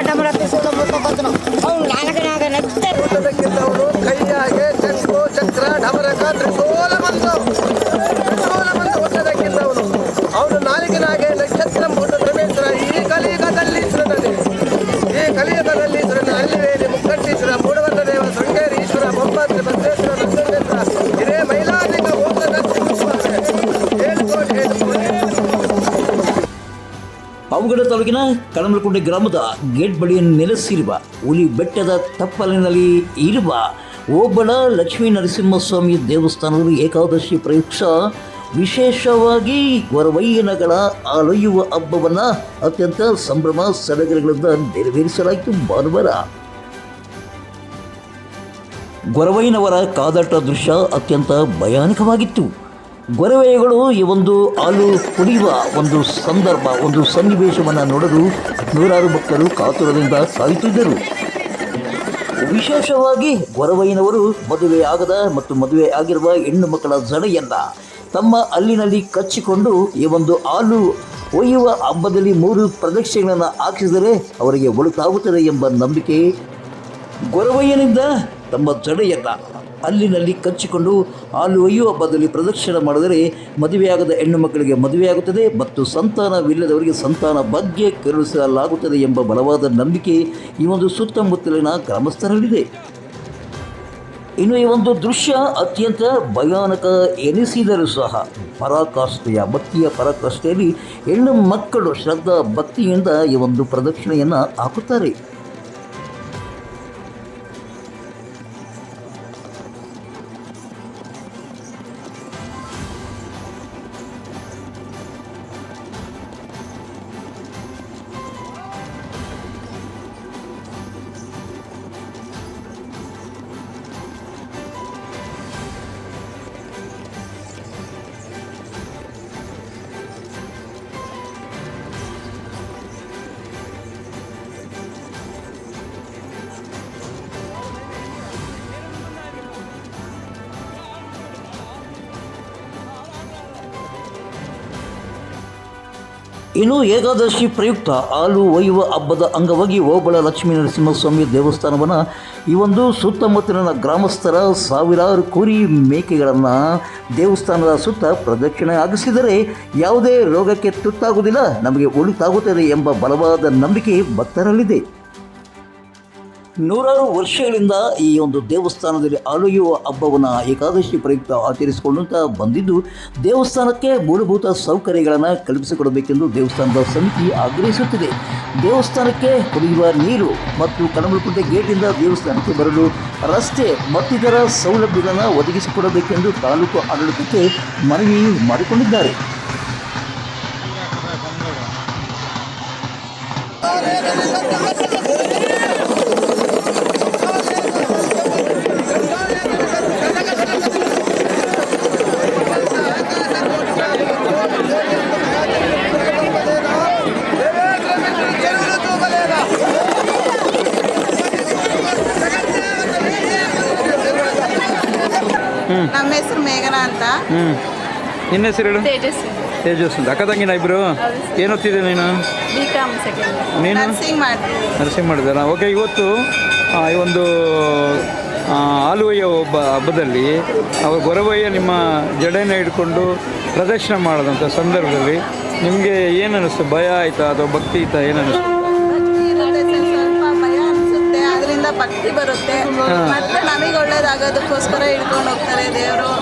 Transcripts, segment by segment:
ಡಮರ ಅವನು ನಾಲ್ಕನಾಗ ನೆತ್ತೆ ಊಟದಕ್ಕಿದ್ದವನು ಕೈಯಾಗೆ ಚಕ್ಕು ಚಕ್ರ ಢಮರಕ ತ್ರಿಶೂಲ ಬಂದು ಊಟದಕ್ಕಿದ್ದವನು ಅವನು ನಾಲಿಗೆನಾಗೆ ನಕ್ಷತ್ರ ಮೂಟ ತ್ರಮೇಶ್ವರ ಈ ಕಲಿಯುಗದಲ್ಲಿ ಅಲ್ಲಿವೇಲಿ ಮುಕ್ಕಟ್ಟೀಶ್ವರ ಮೂಡವರ್ಣ ದೇವ ಶೃಂಗೇರಿ ಈಶ್ವರ ಬೊಬ್ಬಾತ್ರಿ ಬಸವೇಶ್ವರ ನರಸಿಂಹೇಶ್ವರ ಹಿರೇ ಮೈಲಾರಿಕ ಓಂಕಾರ ಪಾವಗಡ ತಾಲೂಕಿನ ಕಳಮಲಕುಂಟೆ ಗ್ರಾಮದ ಗೇಟ್ ಬಳಿ ನೆಲೆಸಿರುವ ಹುಲಿ ಬೆಟ್ಟದ ತಪ್ಪಲಿನಲ್ಲಿ ಇರುವ ಓಬಳ ಲಕ್ಷ್ಮೀ ನರಸಿಂಹಸ್ವಾಮಿ ದೇವಸ್ಥಾನದಲ್ಲಿ ಏಕಾದಶಿ ಪ್ರಯುಕ್ತ ವಿಶೇಷವಾಗಿ ಗೊರವಯ್ಯನಗಳ ಆಲೊಯ್ಯುವ ಹಬ್ಬವನ್ನು ಅತ್ಯಂತ ಸಂಭ್ರಮ ಸಡಗರಗಳಿಂದ ನೆರವೇರಿಸಲಾಯಿತು. ಭಾನುವಾರ ಗೊರವಯ್ಯನವರ ಕಾದಾಟ ದೃಶ್ಯ ಅತ್ಯಂತ ಭಯಾನಕವಾಗಿತ್ತು. ಗೊರವಯ್ಯಗಳು ಈ ಒಂದು ಹಾಲು ಕುಡಿಯುವ ಒಂದು ಸಂದರ್ಭ, ಒಂದು ಸನ್ನಿವೇಶವನ್ನು ನೋಡಲು ನೂರಾರು ಭಕ್ತರು ಕಾತುರದಿಂದ ಕಾಯುತ್ತಿದ್ದರು. ವಿಶೇಷವಾಗಿ ಗೊರವಯ್ಯನವರು ಮದುವೆಯಾಗದ ಮತ್ತು ಮದುವೆ ಆಗಿರುವ ಹೆಣ್ಣು ಮಕ್ಕಳ ಜಡೆಯನ್ನು ತಮ್ಮ ಹಲ್ಲಿನಲ್ಲಿ ಕಚ್ಚಿಕೊಂಡು ಈ ಒಂದು ಹಾಲು ಒಯ್ಯುವ ಹಬ್ಬದಲ್ಲಿ 3 ಪ್ರದಕ್ಷಿಣೆಗಳನ್ನು ಹಾಕಿಸಿದರೆ ಅವರಿಗೆ ಒಳಿತಾಗುತ್ತದೆ ಎಂಬ ನಂಬಿಕೆ. ಗೊರವಯ್ಯನಿಂದ ತಮ್ಮ ಜಡೆಯನ್ನು ಹಲ್ಲಿನಲ್ಲಿ ಕಚ್ಚಿಕೊಂಡು ಹಾಲು ಒಯ್ಯುವ ಹಬ್ಬದಲ್ಲಿ ಪ್ರದಕ್ಷಿಣೆ ಮಾಡಿದರೆ ಮದುವೆಯಾಗದ ಹೆಣ್ಣು ಮಕ್ಕಳಿಗೆ ಮದುವೆಯಾಗುತ್ತದೆ ಮತ್ತು ಸಂತಾನವಿಲ್ಲದವರಿಗೆ ಸಂತಾನ ಭಾಗ್ಯ ಕರುಣಿಸಲಾಗುತ್ತದೆ ಎಂಬ ಬಲವಾದ ನಂಬಿಕೆ ಈ ಒಂದು ಸುತ್ತಮುತ್ತಲಿನ ಗ್ರಾಮಸ್ಥರಲ್ಲಿದೆ. ಇನ್ನು ಈ ಒಂದು ದೃಶ್ಯ ಅತ್ಯಂತ ಭಯಾನಕ ಎನಿಸಿದರೂ ಸಹ ಭಕ್ತಿಯ ಪರಾಕಾಷ್ಠೆಯಲ್ಲಿ ಹೆಣ್ಣು ಮಕ್ಕಳು ಶ್ರದ್ಧಾ ಭಕ್ತಿಯಿಂದ ಈ ಒಂದು ಪ್ರದಕ್ಷಿಣೆಯನ್ನು ಹಾಕುತ್ತಾರೆ. ಇನ್ನು ಏಕಾದಶಿ ಪ್ರಯುಕ್ತ ಹಾಲು ಒಯ್ಯುವ ಹಬ್ಬದ ಅಂಗವಾಗಿ ಓಬಳ ಲಕ್ಷ್ಮೀ ನರಸಿಂಹಸ್ವಾಮಿ ದೇವಸ್ಥಾನವನ್ನು ಈ ಒಂದು ಸುತ್ತಮುತ್ತಲಿನ ಗ್ರಾಮಸ್ಥರ ಸಾವಿರಾರು ಕುರಿ ಮೇಕೆಗಳನ್ನು ದೇವಸ್ಥಾನದ ಸುತ್ತ ಪ್ರದಕ್ಷಿಣೆ ಆಗಿಸಿದರೆ ಯಾವುದೇ ರೋಗಕ್ಕೆ ತುತ್ತಾಗುವುದಿಲ್ಲ, ನಮಗೆ ಒಳಿತಾಗುತ್ತದೆ ಎಂಬ ಬಲವಾದ ನಂಬಿಕೆ ಭಕ್ತರಲ್ಲಿದೆ. ನೂರಾರು ವರ್ಷಗಳಿಂದ ಈ ಒಂದು ದೇವಸ್ಥಾನದಲ್ಲಿ ಹಾಲೊಯ್ಯುವ ಹಬ್ಬವನ್ನು ಏಕಾದಶಿ ಪ್ರಯುಕ್ತ ಆಚರಿಸಿಕೊಳ್ಳುತ್ತಾ ಬಂದಿದ್ದು, ದೇವಸ್ಥಾನಕ್ಕೆ ಮೂಲಭೂತ ಸೌಕರ್ಯಗಳನ್ನು ಕಲ್ಪಿಸಿಕೊಡಬೇಕೆಂದು ದೇವಸ್ಥಾನದ ಸಮಿತಿ ಆಗ್ರಹಿಸುತ್ತಿದೆ. ದೇವಸ್ಥಾನಕ್ಕೆ ಕುಡಿಯುವ ನೀರು ಮತ್ತು ಕಳಮಲಕುಂಟೆ ಗೇಟಿಂದ ದೇವಸ್ಥಾನಕ್ಕೆ ಬರಲು ರಸ್ತೆ ಮತ್ತಿತರ ಸೌಲಭ್ಯಗಳನ್ನು ಒದಗಿಸಿಕೊಡಬೇಕೆಂದು ತಾಲೂಕು ಆಡಳಿತಕ್ಕೆ ಮನವಿ ಮಾಡಿಕೊಂಡಿದ್ದಾರೆ. ನಮ್ಮ ಹೆಸರು ಮೇಘನಾ ಅಂತ. ನಿನ್ನ ಹೆಸರು ಹೇಳು. ತೇಜಸ್ ಅಂತ. ಅಕ್ಕ ತಂಗಿನ ಇಬ್ಬರು? ಏನು ಓದ್ತಿದ್ದೆ ನೀನು? ನೀನು ನರ್ಸಿಂಗ್ ಮಾಡಿದಾರ. ಓಕೆ, ಇವತ್ತು ಈ ಒಂದು ಹಾಲು ಒಯ್ಯೋ ಹಬ್ಬದಲ್ಲಿ ಅವರು ಗೊರವಯ್ಯ ನಿಮ್ಮ ಜಡೆನ ಹಿಡ್ಕೊಂಡು ಪ್ರದರ್ಶನ ಮಾಡೋದಂಥ ಸಂದರ್ಭದಲ್ಲಿ ನಿಮಗೆ ಏನು ಅನ್ನಿಸ್ತು? ಭಯ ಆಯಿತಾ ಅಥವಾ ಭಕ್ತಿ ಆಯಿತಾ? ಏನು ಅನ್ನಿಸ್ತು? ಭಕ್ತಿ ಬರುತ್ತೆ, ಮತ್ತೆ ನಮಗೆ ಒಳ್ಳೇದಾಗೋದಕ್ಕೋಸ್ಕರ ಹಿಡ್ಕೊಂಡು ಹೋಗ್ತಾರೆ ದೇವರು.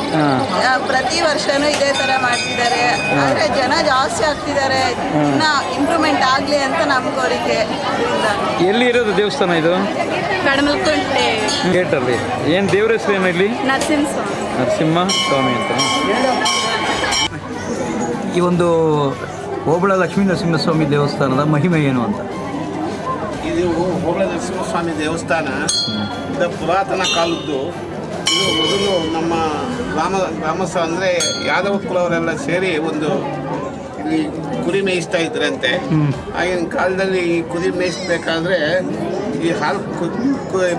ಪ್ರತಿ ವರ್ಷನೂ ಇದೇ ತರ ಮಾಡ್ತಿದ್ದಾರೆ. ಆದ್ರೆ ಜನ ಜಾಸ್ತಿ ಆಗ್ತಿದ್ದಾರೆ, ಇನ್ನ ಇಂಪ್ರೂವ್ಮೆಂಟ್ ಆಗ್ಲಿ ಅಂತ ನಮ್ಮ ಕೋರಿಕೆ. ಎಲ್ಲಿ ಇರೋದು ದೇವಸ್ಥಾನ ಇದು? ಕಳಮಲಕುಂಟೆ ಗೇಟಲ್ಲಿ. ಏನು ದೇವ್ರ ಹೆಸರು ಏನು ಇಲ್ಲಿ? ನರಸಿಂಹ ಸ್ವಾಮಿ ಅಂತ. ಈ ಒಂದು ಓಬಳ ಲಕ್ಷ್ಮೀ ನರಸಿಂಹಸ್ವಾಮಿ ದೇವಸ್ಥಾನದ ಮಹಿಮೆ ಏನು ಅಂತ? ಇದು ಓಬಳ ನರಸಿಂಹಸ್ವಾಮಿ ದೇವಸ್ಥಾನ ಇದು ಪುರಾತನ ಕಾಲದ್ದು. ಇದು ಮೊದಲು ನಮ್ಮ ಗ್ರಾಮಸ್ಥರು ಅಂದರೆ ಯಾದವ ಕುಲವರೆಲ್ಲ ಸೇರಿ ಒಂದು ಇಲ್ಲಿ ಕುರಿ ಮೇಯಿಸ್ತಾ ಇದ್ರಂತೆ. ಆಗಿನ ಕಾಲದಲ್ಲಿ ಈ ಕುರಿ ಮೇಯಿಸ್ಬೇಕಾದ್ರೆ ಈ ಹಾಲು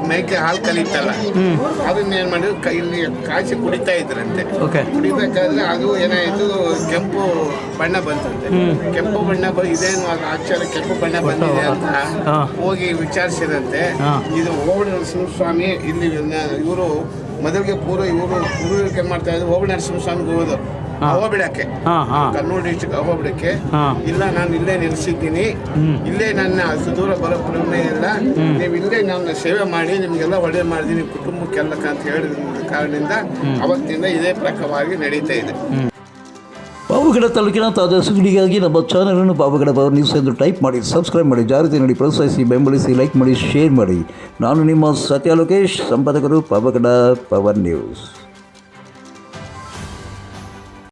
ಮೇಕೆ ಹಾಲು ಕಲಿತಲ್ಲ ಅದನ್ನ ಏನು ಮಾಡಿದ್ರು ಇಲ್ಲಿ ಕಾಯಿಸಿ ಕುಡಿತಾ ಇದ್ರಂತೆ. ಓಕೆ. ಕುಡಿಬೇಕಾದ್ರೆ ಅದು ಏನಾಯಿತು, ಕೆಂಪು ಬಣ್ಣ ಬಂತಂತೆ. ಕೆಂಪು ಬಣ್ಣ ಇದೇನು ಆಚಾರ್ಯ ಕೆಂಪು ಬಣ್ಣ ಬಂದಿದೆ ಅಂತ ಹೋಗಿ ವಿಚಾರಿಸಿದಂತೆ. ಇದು ಓಬಳ ನರಸಿಂಹಸ್ವಾಮಿ ಇಲ್ಲಿ ಇವರು ಮೊದಲಿಗೆ ಪೂರ್ವಿಕೆ ಮಾಡ್ತಾ ಇದ್ರು. ಓಬಳ ನರಸಿಂಹಸ್ವಾಮಿಗೆ ಹೋಗೋದು ಅವಬಿಡಕ್ಕೆ, ಕರ್ನೂಲು ಡಿಸ್ಟ್ರಿಕ್ಟ್ ಅವಬಿಡಕ್ಕೆ. ಇಲ್ಲ ನಾನು ಇಲ್ಲೇ ನೆಲೆಸಿದ್ದೀನಿ, ಇಲ್ಲೇ ನನ್ನ ಅಷ್ಟು ದೂರ ಬರೋ ಪ್ರಮೇಯ ಇಲ್ಲ, ನೀವು ಇಲ್ಲೇ ನನ್ನ ಸೇವೆ ಮಾಡಿ ನಿಮಗೆಲ್ಲ ಒಳ್ಳೆ ಮಾಡಿದ್ದೀನಿ ಕುಟುಂಬಕ್ಕೆಲ್ಲ ಅಂತ ಹೇಳಿದ ಕಾರಣದಿಂದ ಅವತ್ತಿಂದ ಇದೇ ಪ್ರಕಾರವಾಗಿ ನಡೀತಾ ಇದೆ. ಪಾವಗಡ ತಾಲೂಕಿನ ತಾಜಾ ಸುದ್ದಿಗಾಗಿ ನಮ್ಮ ಚಾನಲನ್ನು ಪಾವಗಡ ಪವರ್ ನ್ಯೂಸ್ ಎಂದು ಟೈಪ್ ಮಾಡಿ, ಸಬ್ಸ್ಕ್ರೈಬ್ ಮಾಡಿ, ಜಾಗೃತಿ ನೀಡಿ, ಪ್ರೋತ್ಸಾಹಿಸಿ, ಬೆಂಬಲಿಸಿ, ಲೈಕ್ ಮಾಡಿ, ಶೇರ್ ಮಾಡಿ. ನಾನು ನಿಮ್ಮ ಸತ್ಯ ಲೋಕೇಶ್, ಸಂಪಾದಕರು ಪಾವಗಡ ಪವರ್ ನ್ಯೂಸ್.